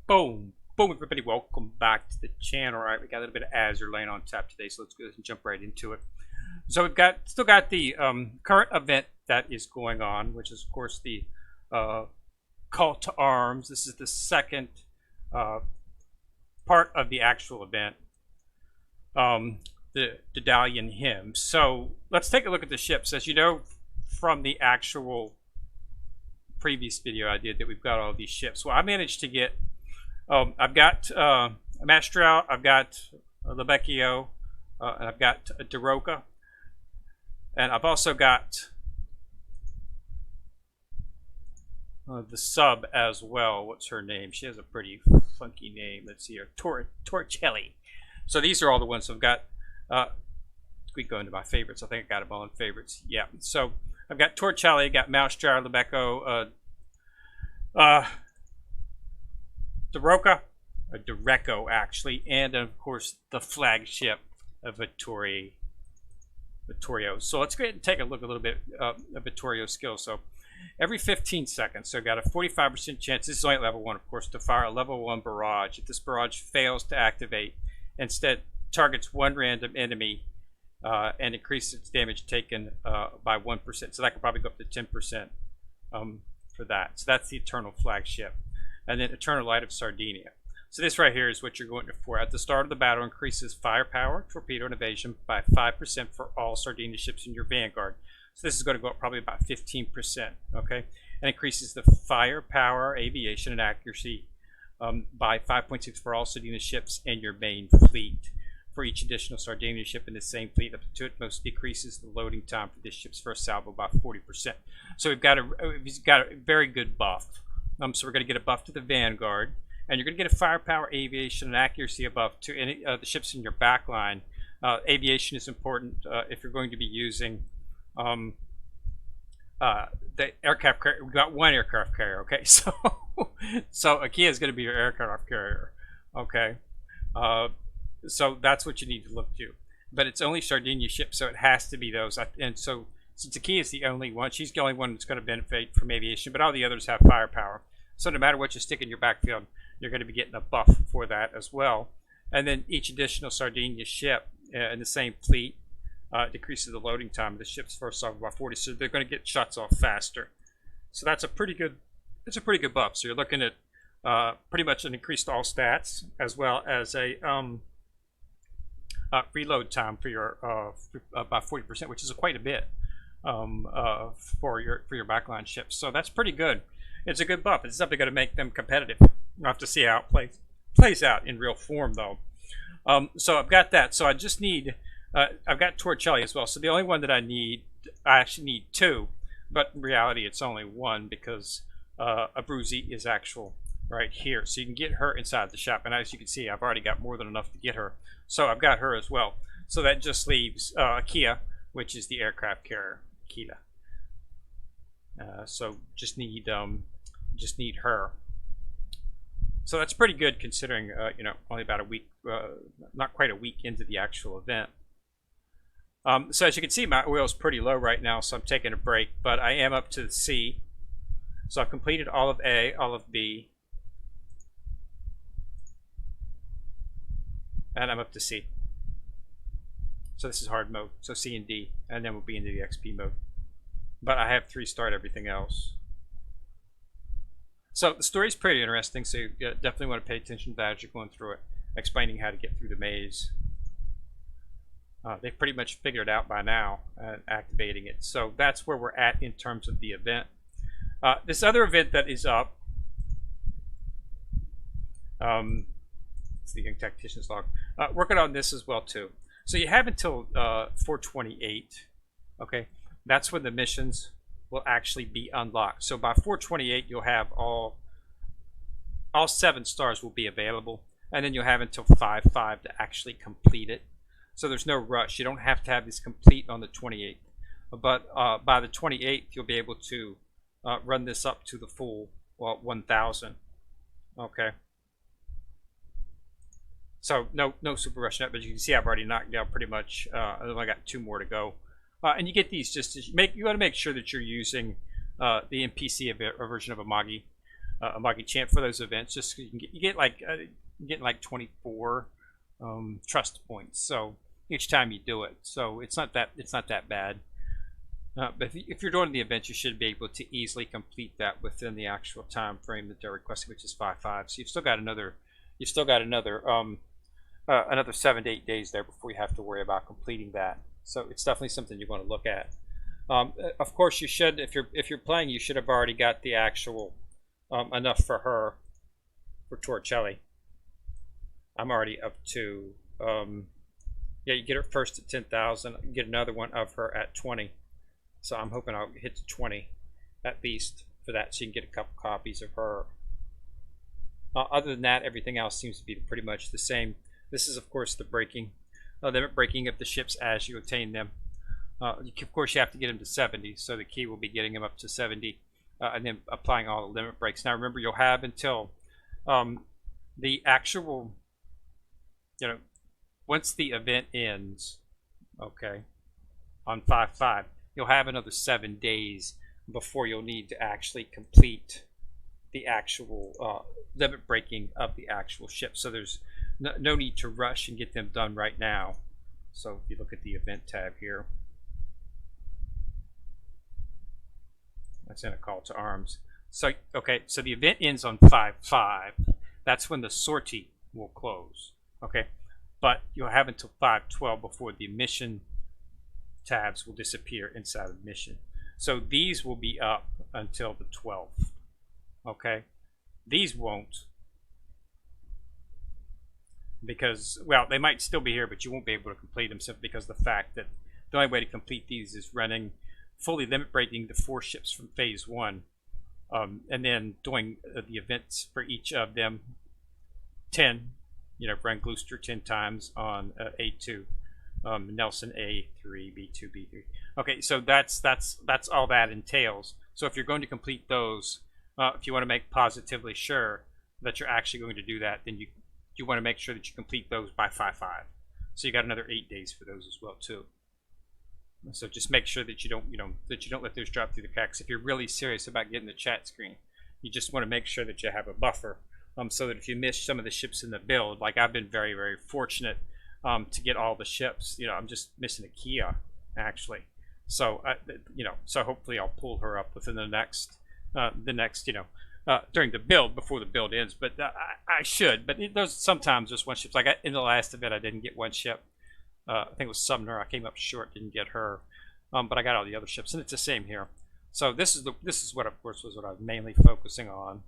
Boom. Boom, everybody. Welcome back to the channel. All right, we got a little bit of Azur laying on tap today, so let's go ahead and jump right into it. So we've still got the current event that is going on, which is, of course, the call to arms. This is the second part of the actual event, the Daedalian hymn. So let's take a look at the ships. As you know from the actual previous video I did, that we've got all these ships. Well, I managed to get I've got Mastral, I've got Lebecchio, and I've got Daroca, and I've also got the sub as well. What's her name? She has a pretty funky name. Let's see here, Torcelli. So these are all the ones I've got. We go into my favorites. I think I got them all in favorites. Yeah. So I've got Torcelli, got Mastral, Lebecchio, Dareco actually, and of course the flagship of Vittorio. So let's go ahead and take a look a little bit of Vittorio's skill. So every 15 seconds, so got a 45% chance, this is only at level 1 of course, to fire a level 1 barrage. If this barrage fails to activate, instead targets one random enemy and increases its damage taken by 1%. So that could probably go up to 10% for that. So that's the Eternal flagship. And then Eternal Light of Sardinia. So this right here is what you're going for. At the start of the battle, increases firepower, torpedo, and evasion by 5% for all Sardinia ships in your vanguard. So this is going to go up probably about 15%, okay? And increases the firepower, aviation, and accuracy by 5.6 for all Sardinia ships in your main fleet. For each additional Sardinia ship in the same fleet up to it, most decreases the loading time for this ship's first salvo by 40%. So we've got a very good buff. So we're going to get a buff to the Vanguard, and you're going to get a firepower, aviation, and accuracy buff to any the ships in your backline. Aviation is important if you're going to be using the aircraft carrier. We've got one aircraft carrier, okay? So Aquila is going to be your aircraft carrier, okay? So that's what you need to look to. But it's only Sardinia ships, so it has to be those. And so since Aquila is the only one, she's the only one that's going to benefit from aviation, but all the others have firepower. So no matter what you stick in your backfield, you're going to be getting a buff for that as well. And then each additional Sardinia ship in the same fleet decreases the loading time of the ship's first salvo by 40. So they're going to get shots off faster. So that's a pretty good. It's a pretty good buff. So you're looking at pretty much an increased all stats as well as a reload time for your about 40%, which is quite a bit for your backline ships. So that's pretty good. It's a good buff. It's definitely going to make them competitive. We'll have to see how it plays out in real form, though. So I've got that. So I just need, I've got Torcelli as well. So the only one that I actually need 2, but in reality it's only 1 because Abruzzi is actual right here. So you can get her inside the shop, and as you can see, I've already got more than enough to get her. So I've got her as well. So that just leaves Aquila, which is the aircraft carrier, Aquila. So just need her. So that's pretty good considering you know, only about a week, not quite a week into the actual event. So as you can see, my oil is pretty low right now, so I'm taking a break. But I am up to C. So I've completed all of A, all of B, and I'm up to C. So this is hard mode. So C and D, and then we'll be into the XP mode. But I have 3-starred everything else. So the story is pretty interesting, so you definitely want to pay attention to that as you're going through it, explaining how to get through the maze. They've pretty much figured it out by now, activating it. So that's where we're at in terms of the event. This other event that is up, it's the Young Tactician's Log, working on this as well too. So you have until 428, okay? That's when the missions will actually be unlocked. So by 428, you'll have all 7 stars will be available, and then you'll have until 5/5 to actually complete it. So there's no rush. You don't have to have this complete on the 28th, but by the 28th, you'll be able to run this up to the full 1,000. Okay. So no super rush yet, but you can see I've already knocked down pretty much. I've only got 2 more to go. And you get these just to you got to make sure that you're using the NPC version of Amagi. a market champ for those events. Just you get like 24 trust points. So each time you do it, so it's not that bad. But if you're doing the event, you should be able to easily complete that within the actual time frame that they're requesting, which is 5/5. So you've still got another 7 to 8 days there before you have to worry about completing that. So it's definitely something you want to look at. Of course, you should, if you're playing, you should have already got the actual enough for her, for Torricelli. I'm already up to yeah. You get her first at 10,000. Get another one of her at 20. So I'm hoping I'll hit to 20 at least for that, so you can get a couple copies of her. Other than that, everything else seems to be pretty much the same. This is, of course, the breaking of the ships as you obtain them. Of course, you have to get them to 70, so the key will be getting them up to 70, and then applying all the limit breaks. Now, remember, you'll have until the actual, once the event ends, okay, on 5/5, you'll have another 7 days before you'll need to actually complete the actual limit breaking of the actual ship. So there's no need to rush and get them done right now. So if you look at the event tab here, that's in a call to arms. So okay, so the event ends on 5/5. That's when the sortie will close. Okay, but you'll have until 5/12 before the mission tabs will disappear inside of mission. So these will be up until the 12th. Okay, these won't, because, well, they might still be here, but you won't be able to complete them simply because of the fact that the only way to complete these is running fully limit breaking the 4 ships from phase 1, and then doing the events for each of them 10, run Gloucester 10 times on A2, Nelson A3, B2, B3. Okay, so that's all that entails. So if you're going to complete those, if you want to make positively sure that you're actually going to do that, then you want to make sure that you complete those by 5/5. So you got another 8 days for those as well too. So just make sure that you don't let those drop through the cracks. If you're really serious about getting the chat screen, you just want to make sure that you have a buffer, so that if you miss some of the ships in the build, like I've been very, very fortunate to get all the ships. I'm just missing Aquila actually. So so hopefully I'll pull her up within the next during the build, before the build ends. But I should. But there's sometimes just one ship. Like in the last event, I didn't get one ship. I think it was Sumner. I came up short, didn't get her, but I got all the other ships, and it's the same here. So this is what, of course, was what I was mainly focusing on,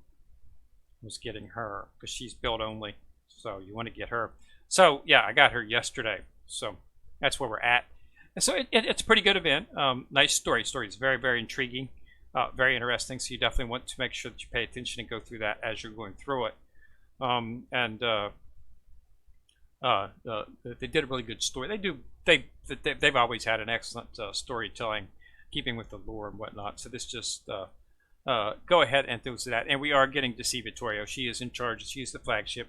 was getting her, because she's build only. So you want to get her. So yeah, I got her yesterday. So that's where we're at. And so it's a pretty good event. Nice story. Story is very, very intriguing, very interesting. So you definitely want to make sure that you pay attention and go through that as you're going through it. They did a really good story. They've always had an excellent storytelling, keeping with the lore and whatnot. So this just go ahead and do that. And we are getting to see Vittorio. She is in charge. She is the flagship,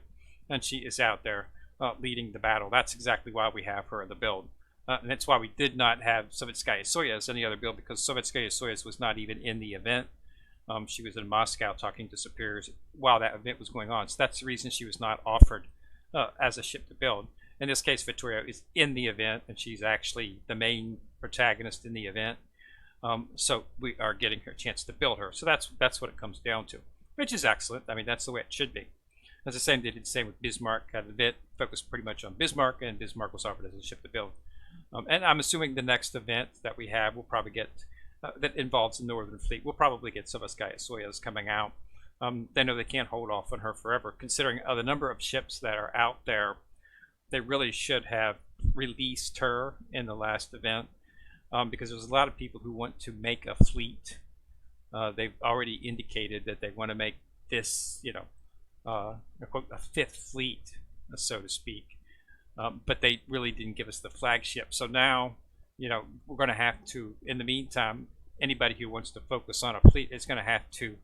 and she is out there leading the battle. That's exactly why we have her in the build. And that's why we did not have Sovetskaya Soyuz in the other build, because Sovetskaya Soyuz was not even in the event. She was in Moscow talking to superiors while that event was going on. So that's the reason she was not offered as a ship to build. In this case, Vittorio is in the event, and she's actually the main protagonist in the event. So we are getting her a chance to build her. So that's what it comes down to, which is excellent. I mean, that's the way it should be. As the same, they did the same with Bismarck. The event focused pretty much on Bismarck, and Bismarck was offered as a ship to build. And I'm assuming the next event that we have will probably get that involves the Northern Fleet. We'll probably get Sovetskaya Soyuz coming out. They know they can't hold off on her forever, considering the number of ships that are out there. They really should have released her in the last event, because there's a lot of people who want to make a fleet. They've already indicated that they want to make this, a fifth fleet, so to speak. But they really didn't give us the flagship. So now, we're going to have to, in the meantime, anybody who wants to focus on a fleet is going to have to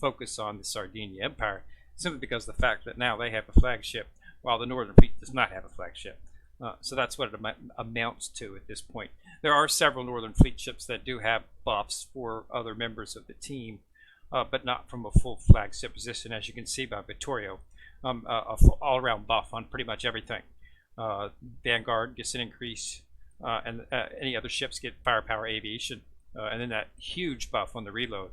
focus on the Sardinia Empire, simply because of the fact that now they have a flagship, while the Northern Fleet does not have a flagship. So that's what it amounts to at this point. There are several Northern Fleet ships that do have buffs for other members of the team, but not from a full flagship position, as you can see by Vittorio. A full all-around buff on pretty much everything. Vanguard gets an increase, and any other ships get firepower aviation, and then that huge buff on the reload.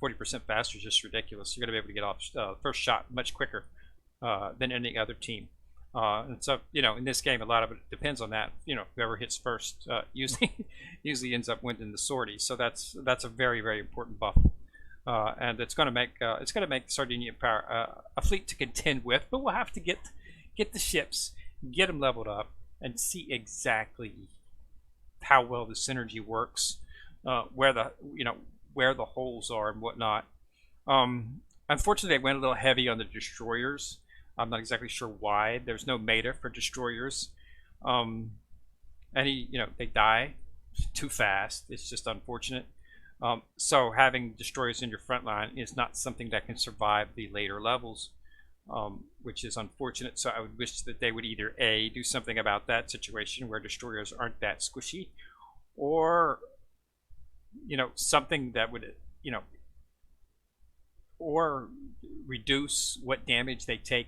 40% faster is just ridiculous. You're going to be able to get off first shot much quicker than any other team. And so, in this game, a lot of it depends on that. Whoever hits first usually ends up winning the sortie. So that's a very, very important buff, and it's going to make Sardinia Empire a fleet to contend with. But we'll have to get the ships, get them leveled up, and see exactly how well the synergy works, where the holes are and whatnot. Unfortunately, they went a little heavy on the destroyers. I'm not exactly sure why. There's no meta for destroyers, and they die too fast. It's just unfortunate. So having destroyers in your front line is not something that can survive the later levels, which is unfortunate. So I would wish that they would either A, do something about that situation where destroyers aren't that squishy, or something that would or reduce what damage they take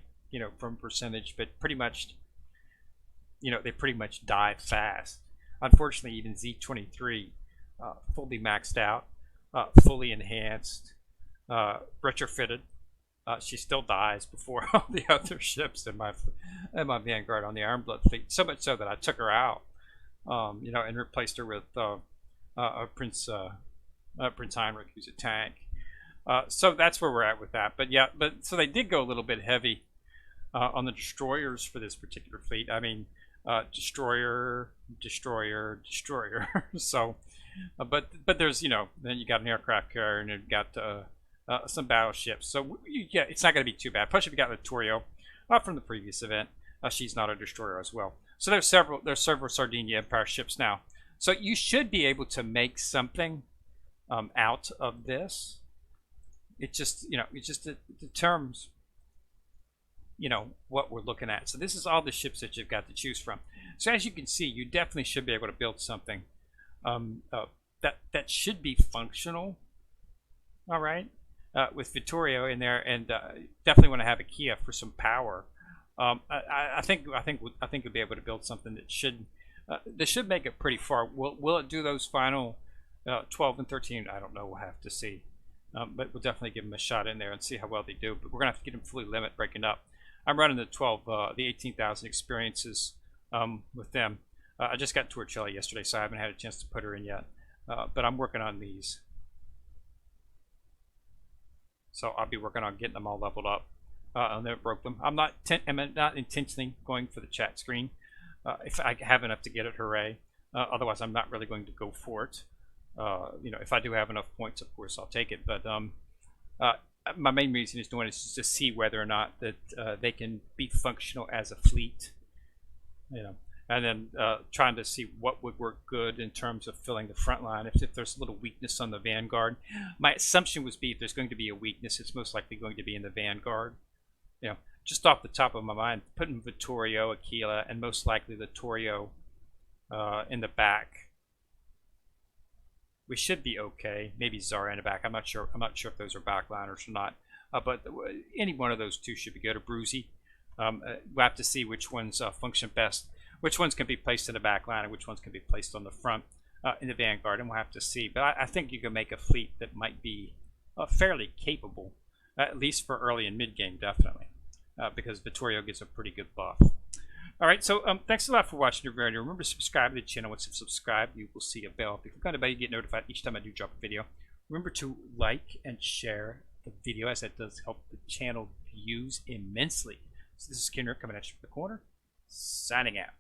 from percentage, but pretty much they pretty much die fast. Unfortunately, even Z23 fully maxed out, fully enhanced, retrofitted, she still dies before all the other ships in my Vanguard on the Ironblood fleet. So much so that I took her out, and replaced her with Prince Heinrich, who's a tank. So that's where we're at with that. But so they did go a little bit heavy on the destroyers for this particular fleet. I mean, destroyer. So, but there's then you got an aircraft carrier and you've got some battleships. So it's not going to be too bad. Plus, if you got Vittorio from the previous event, she's not a destroyer as well. So there's several Sardinia Empire ships now. So you should be able to make something out of this. It just it determines what we're looking at. So this is all the ships that you've got to choose from. So as you can see, you definitely should be able to build something that should be functional. All right, with Vittorio in there, and definitely want to have Aquila for some power. I think you'll be able to build something that should make it pretty far. Will it do those final 12 and 13? I don't know. We'll have to see. But we'll definitely give them a shot in there and see how well they do. But we're gonna have to get them fully limit breaking up. I'm running the 18,000 experiences with them. I just got Torchella yesterday, so I haven't had a chance to put her in yet. But I'm working on these, so I'll be working on getting them all leveled up. I never broke them. I'm not intentionally going for the chat screen. If I have enough to get it, hooray! Otherwise, I'm not really going to go for it. If I do have enough points, of course, I'll take it. But my main reason is doing it is just to see whether or not that they can be functional as a fleet. And then trying to see what would work good in terms of filling the front line. If there's a little weakness on the Vanguard, my assumption would be if there's going to be a weakness, it's most likely going to be in the Vanguard. Just off the top of my mind, putting Vittorio, Aquila, and most likely Vittorio in the back, we should be okay. Maybe Zara in the back. I'm not sure if those are backliners or not. But any one of those two should be good. Or Bruzy. We'll have to see which ones function best. Which ones can be placed in the back line and which ones can be placed on the front in the Vanguard, and we'll have to see. But I think you can make a fleet that might be fairly capable, at least for early and mid game, definitely, because Vittorio gives a pretty good buff. All right, so thanks a lot for watching your video. Remember to subscribe to the channel. Once you subscribe, you will see a bell. If you click on the bell, you get notified each time I do drop a video. Remember to like and share the video, as that does help the channel views immensely. So this is Kenrick coming at you from the corner, signing out.